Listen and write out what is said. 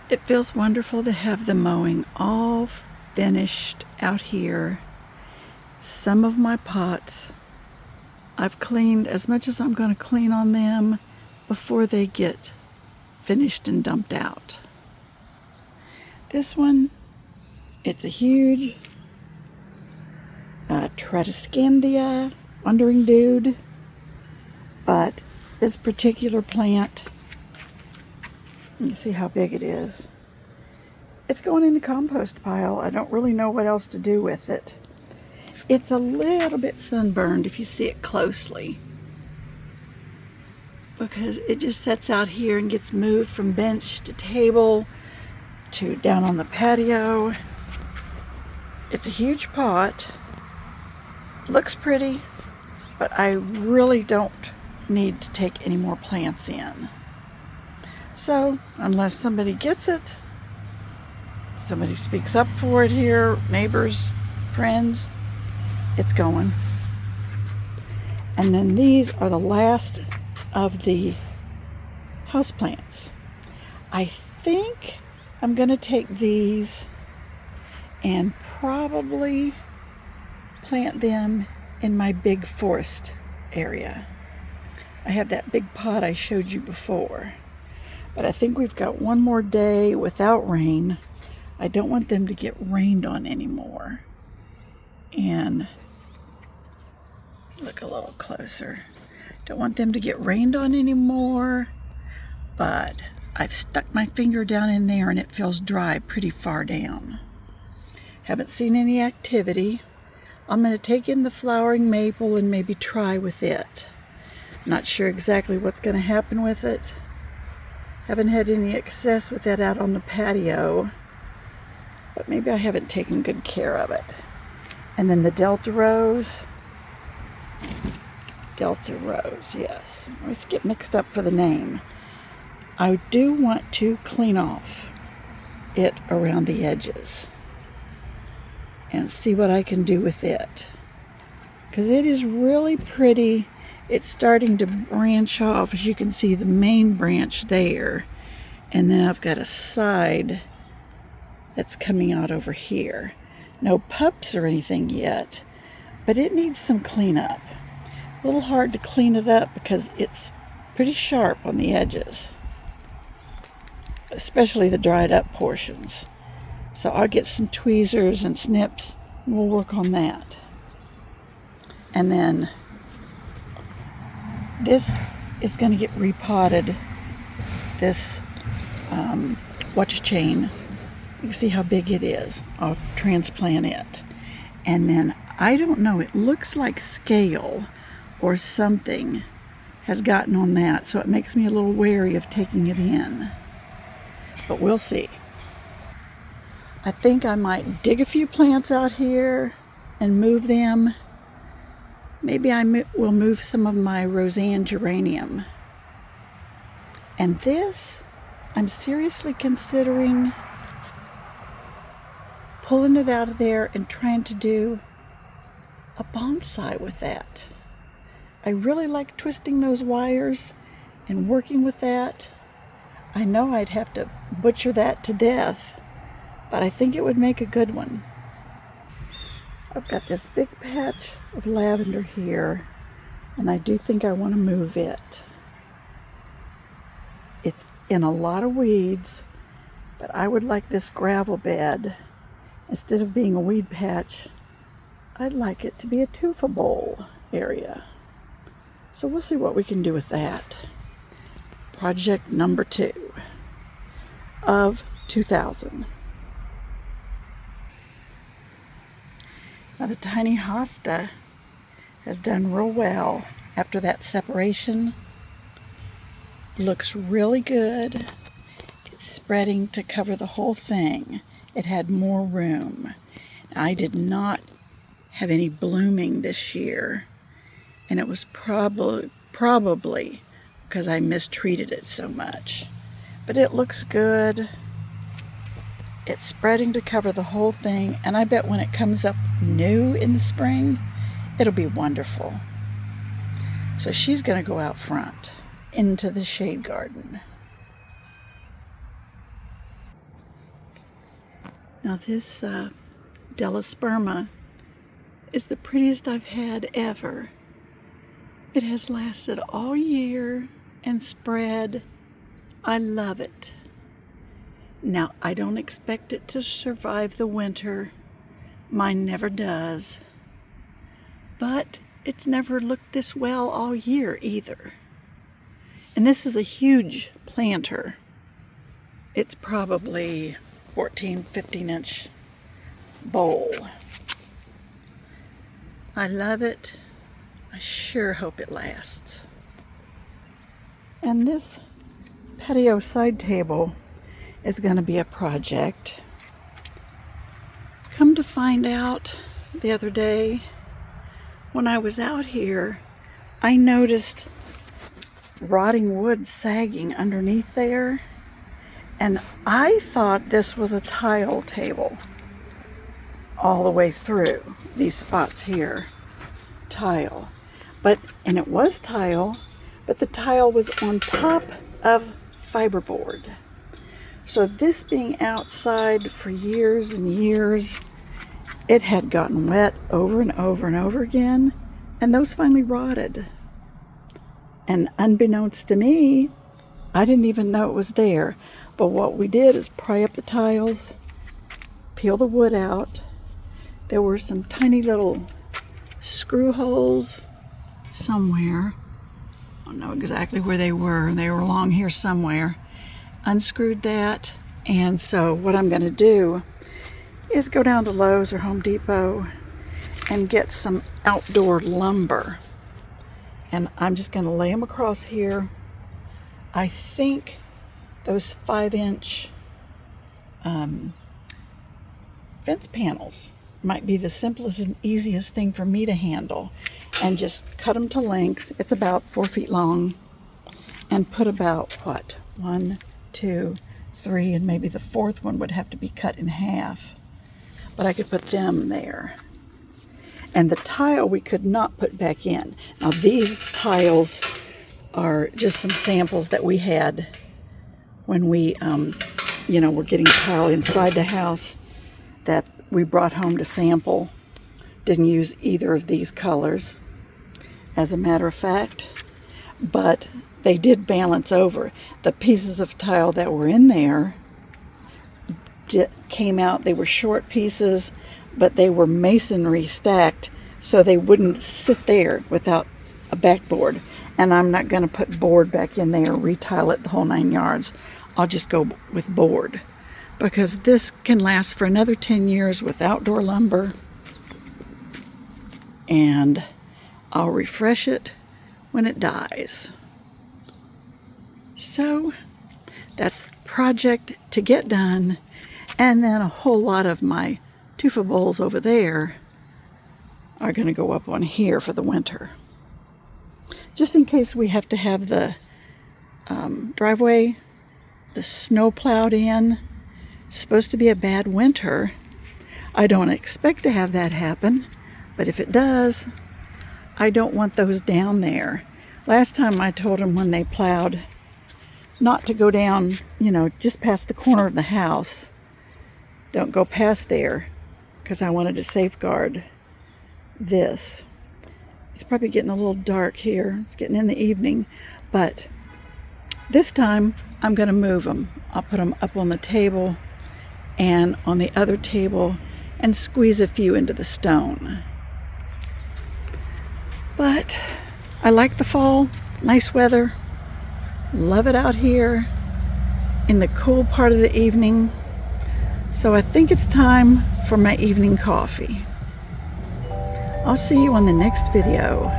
It feels wonderful to have the mowing all finished out here. Some of my pots I've cleaned as much as I'm going to clean on them before they get finished and dumped out. This one, it's a huge Tradescandia wandering dude, but this particular plant, you see how big it is. It's going in the compost pile. I don't really know what else to do with it. It's a little bit sunburned if you see it closely, because it just sits out here and gets moved from bench to table to down on the patio. It's a huge pot. Looks pretty, but I really don't need to take any more plants in. So, unless somebody gets it, somebody speaks up for it here, neighbors, friends, it's going. And then these are the last of the houseplants. I think I'm going to take these and probably plant them in my big forest area. I have that big pot I showed you before, but I think we've got one more day without rain. I don't want them to get rained on anymore. And look a little closer. Don't want them to get rained on anymore, but I've stuck my finger down in there and it feels dry pretty far down. Haven't seen any activity. I'm going to take in the flowering maple and maybe try with it. Not sure exactly what's going to happen with it. Haven't had any success with that out on the patio, but maybe I haven't taken good care of it. And then the Delta Rose. Delta Rose, yes. I always get mixed up for the name. I do want to clean off it around the edges and see what I can do with it, because it is really pretty. It's starting to branch off. As you can see, the main branch there, and then I've got a side that's coming out over here. No pups or anything yet, but it needs some cleanup. A little hard to clean it up because it's pretty sharp on the edges, especially the dried up portions. So I'll get some tweezers and snips and we'll work on that. And then this is going to get repotted. This watch chain, you can see how big it is. I'll transplant it. And then, I don't know, it looks like scale or something has gotten on that, so it makes me a little wary of taking it in. But we'll see. I think I might dig a few plants out here and move them. Maybe I will move some of my Roseanne geranium. And this, I'm seriously considering pulling it out of there and trying to do a bonsai with that. I really like twisting those wires and working with that. I know I'd have to butcher that to death, but I think it would make a good one. I've got this big patch of lavender here, and I do think I want to move it. It's in a lot of weeds, but I would like this gravel bed. Instead of being a weed patch, I'd like it to be a tufa bowl area. So we'll see what we can do with that. Project number 2 of 2000. Now the tiny hosta has done real well after that separation. Looks really good. It's spreading to cover the whole thing. It had more room. I did not have any blooming this year, and it was probably because I mistreated it so much. But it looks good. It's spreading to cover the whole thing, and I bet when it comes up new in the spring, it'll be wonderful. So she's going to go out front into the shade garden. Now this Delosperma is the prettiest I've had ever. It has lasted all year and spread. I love it. Now I don't expect it to survive the winter. Mine never does. But it's never looked this well all year either. And this is a huge planter. It's probably 14, 15-inch bowl. I love it. I sure hope it lasts. And this patio side table is going to be a project. Come to find out, the other day when I was out here, I noticed rotting wood sagging underneath there, and I thought this was a tile table all the way through these spots here. Tile. And it was tile, but the tile was on top of fiberboard. So this being outside for years and years, it had gotten wet over and over and over again, and those finally rotted. And unbeknownst to me, I didn't even know it was there. But what we did is pry up the tiles, peel the wood out. There were some tiny little screw holes somewhere. I don't know exactly where they were. They were along here somewhere. Unscrewed that, and so what I'm going to do is go down to Lowe's or Home Depot and get some outdoor lumber. And I'm just going to lay them across here. I think those 5-inch fence panels might be the simplest and easiest thing for me to handle. And just cut them to length. It's about 4 feet long. And put about, what, 1, 2, 3, and maybe the fourth one would have to be cut in half. But I could put them there. And the tile we could not put back in. Now these tiles are just some samples that we had when we, were getting tile inside the house that we brought home to sample. Didn't use either of these colors, as a matter of fact. But they did balance over. The pieces of tile that were in there came out. They were short pieces, but they were masonry stacked, so they wouldn't sit there without a backboard. And I'm not going to put board back in there, retile it the whole 9 yards. I'll just go with board, because this can last for another 10 years with outdoor lumber. And I'll refresh it when it dies. So that's a project to get done. And then a whole lot of my tufa bowls over there are going to go up on here for the winter. Just in case we have to have the driveway, the snow plowed in. It's supposed to be a bad winter. I don't expect to have that happen, but if it does, I don't want those down there. Last time I told them when they plowed not to go down, just past the corner of the house. Don't go past there, because I wanted to safeguard this. It's probably getting a little dark here. It's getting in the evening, but this time I'm going to move them. I'll put them up on the table and on the other table and squeeze a few into the stone. But I like the fall, nice weather. Love it out here in the cool part of the evening. So I think it's time for my evening coffee. I'll see you on the next video.